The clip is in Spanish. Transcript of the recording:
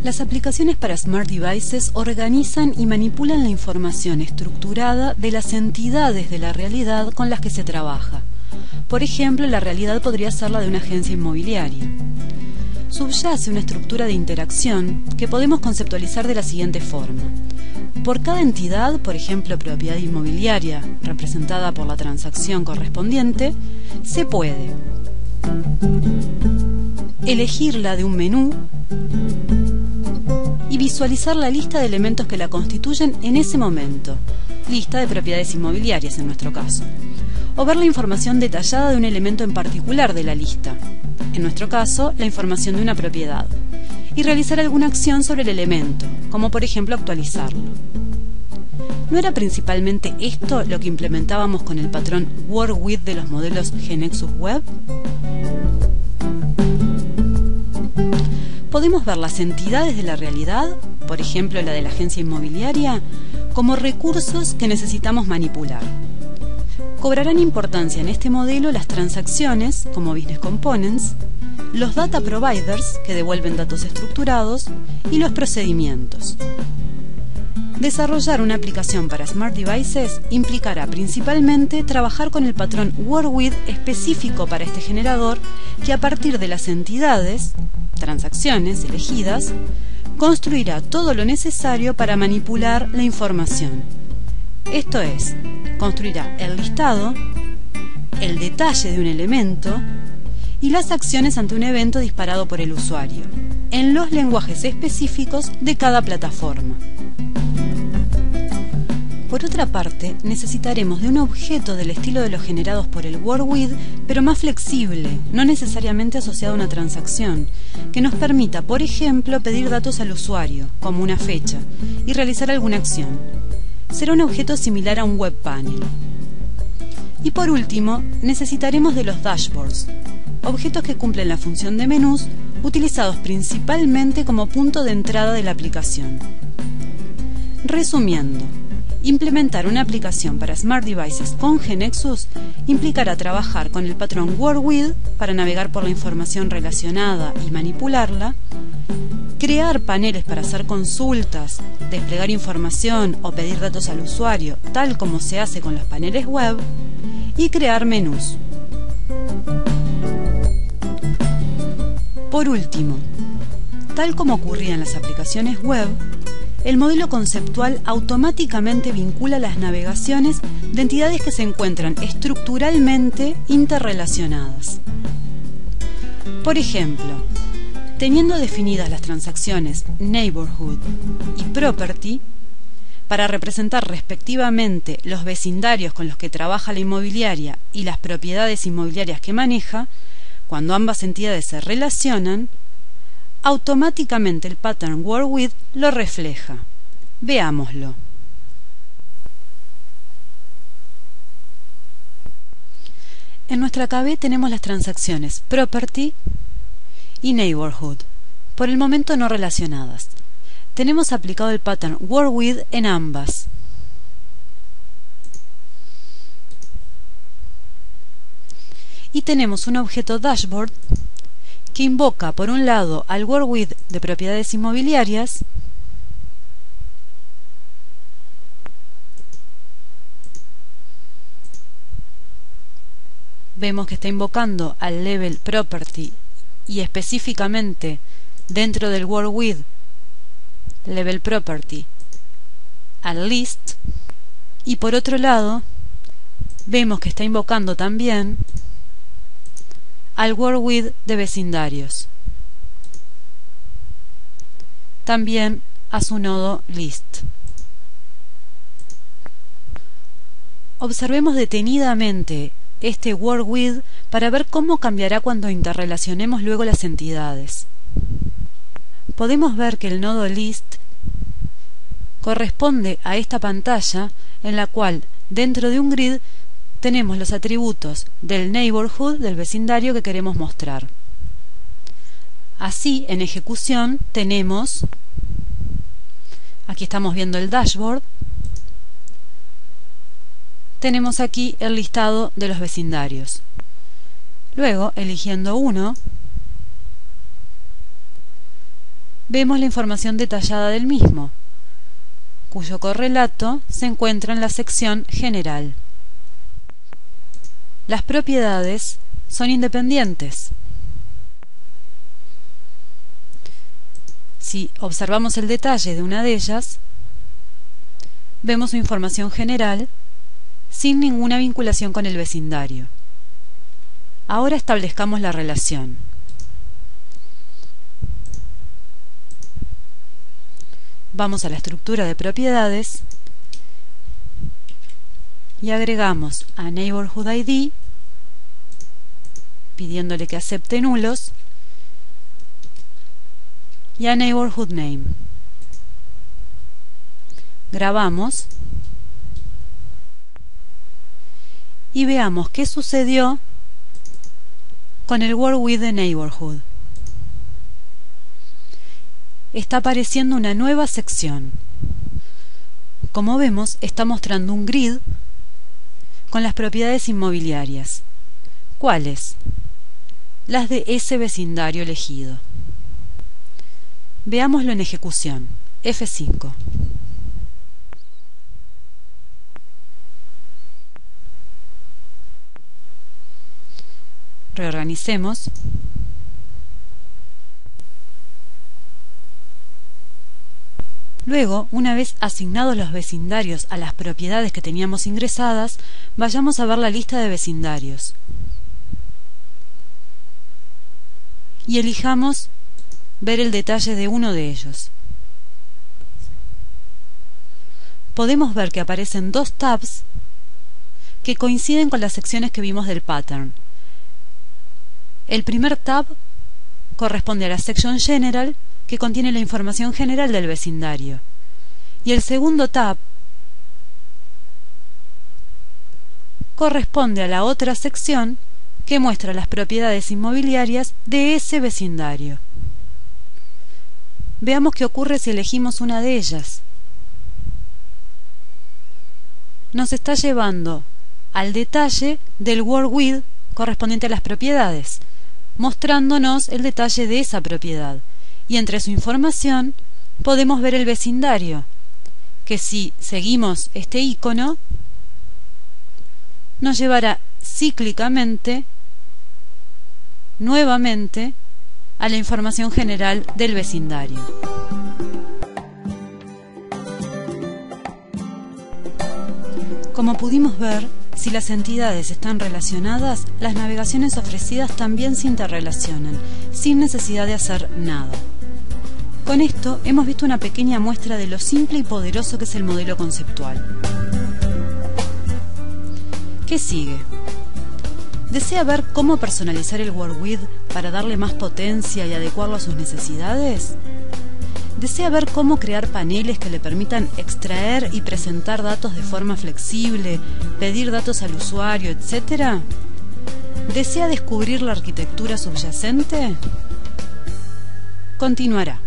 Las aplicaciones para Smart Devices organizan y manipulan la información estructurada de las entidades de la realidad con las que se trabaja. Por ejemplo, la realidad podría ser la de una agencia inmobiliaria. Subyace una estructura de interacción que podemos conceptualizar de la siguiente forma. Por cada entidad, por ejemplo propiedad inmobiliaria, representada por la transacción correspondiente, se puede elegirla de un menú y visualizar la lista de elementos que la constituyen en ese momento, lista de propiedades inmobiliarias en nuestro caso, o ver la información detallada de un elemento en particular de la lista, en nuestro caso la información de una propiedad, y realizar alguna acción sobre el elemento, como por ejemplo actualizarlo. ¿No era principalmente esto lo que implementábamos con el patrón WorkWith de los modelos GeneXus Web? Podemos ver las entidades de la realidad, por ejemplo la de la agencia inmobiliaria, como recursos que necesitamos manipular. Cobrarán importancia en este modelo las transacciones, como Business Components, los Data Providers, que devuelven datos estructurados, y los procedimientos. Desarrollar una aplicación para Smart Devices implicará principalmente trabajar con el patrón WorkWith específico para este generador, que a partir de las entidades, transacciones elegidas, construirá todo lo necesario para manipular la información. Esto es, construirá el listado, el detalle de un elemento y las acciones ante un evento disparado por el usuario, en los lenguajes específicos de cada plataforma. Por otra parte, necesitaremos de un objeto del estilo de los generados por el WorkWith, pero más flexible, no necesariamente asociado a una transacción, que nos permita, por ejemplo, pedir datos al usuario, como una fecha, y realizar alguna acción. Será un objeto similar a un web panel. Y por último, necesitaremos de los dashboards, objetos que cumplen la función de menús, utilizados principalmente como punto de entrada de la aplicación. Resumiendo, implementar una aplicación para Smart Devices con GeneXus implicará trabajar con el patrón WorkWith para navegar por la información relacionada y manipularla, crear paneles para hacer consultas, desplegar información o pedir datos al usuario, tal como se hace con los paneles web, y crear menús. Por último, tal como ocurría en las aplicaciones web, el modelo conceptual automáticamente vincula las navegaciones de entidades que se encuentran estructuralmente interrelacionadas. Por ejemplo, teniendo definidas las transacciones Neighborhood y Property, para representar respectivamente los vecindarios con los que trabaja la inmobiliaria y las propiedades inmobiliarias que maneja, cuando ambas entidades se relacionan, automáticamente el pattern WorkWith lo refleja. Veámoslo. En nuestra KB tenemos las transacciones Property y Neighborhood, por el momento no relacionadas. Tenemos aplicado el pattern WorkWith en ambas. Y tenemos un objeto Dashboard que invoca por un lado al WorkWith de propiedades inmobiliarias vemos que está invocando al Level Property y específicamente dentro del WorkWith Level Property al List, y por otro lado vemos que está invocando también al WorkWith de vecindarios, también a su nodo List. Observemos detenidamente este WorkWith para ver cómo cambiará cuando interrelacionemos luego las entidades. Podemos ver que el nodo List corresponde a esta pantalla en la cual dentro de un grid tenemos los atributos del neighborhood, del vecindario que queremos mostrar. Así, en ejecución, tenemos, aquí estamos viendo el dashboard, tenemos aquí el listado de los vecindarios. Luego, eligiendo uno, vemos la información detallada del mismo, cuyo correlato se encuentra en la sección General. Las propiedades son independientes. Si observamos el detalle de una de ellas, vemos su información general sin ninguna vinculación con el vecindario. Ahora establezcamos la relación. Vamos a la estructura de propiedades y agregamos a Neighborhood ID, pidiéndole que acepte nulos, y a Neighborhood Name. Grabamos y veamos qué sucedió con el Word With de Neighborhood. Está apareciendo una nueva sección. Como vemos, está mostrando un grid con las propiedades inmobiliarias. ¿Cuáles? Las de ese vecindario elegido. Veámoslo en ejecución. F5. Reorganicemos. Luego, una vez asignados los vecindarios a las propiedades que teníamos ingresadas, vayamos a ver la lista de vecindarios. Y elijamos ver el detalle de uno de ellos. Podemos ver que aparecen dos tabs que coinciden con las secciones que vimos del pattern. El primer tab corresponde a la sección General, que contiene la información general del vecindario, y el segundo tab corresponde a la otra sección que muestra las propiedades inmobiliarias de ese vecindario. Veamos qué ocurre si elegimos una de ellas. Nos está llevando al detalle del Word With correspondiente a las propiedades, mostrándonos el detalle de esa propiedad, y entre su información podemos ver el vecindario, que si seguimos este icono nos llevará cíclicamente nuevamente a la información general del vecindario. Como pudimos ver, si las entidades están relacionadas, las navegaciones ofrecidas también se interrelacionan, sin necesidad de hacer nada. Con esto hemos visto una pequeña muestra de lo simple y poderoso que es el modelo conceptual. ¿Qué sigue? ¿Desea ver cómo personalizar el Word With para darle más potencia y adecuarlo a sus necesidades? ¿Desea ver cómo crear paneles que le permitan extraer y presentar datos de forma flexible, pedir datos al usuario, etc.? ¿Desea descubrir la arquitectura subyacente? Continuará.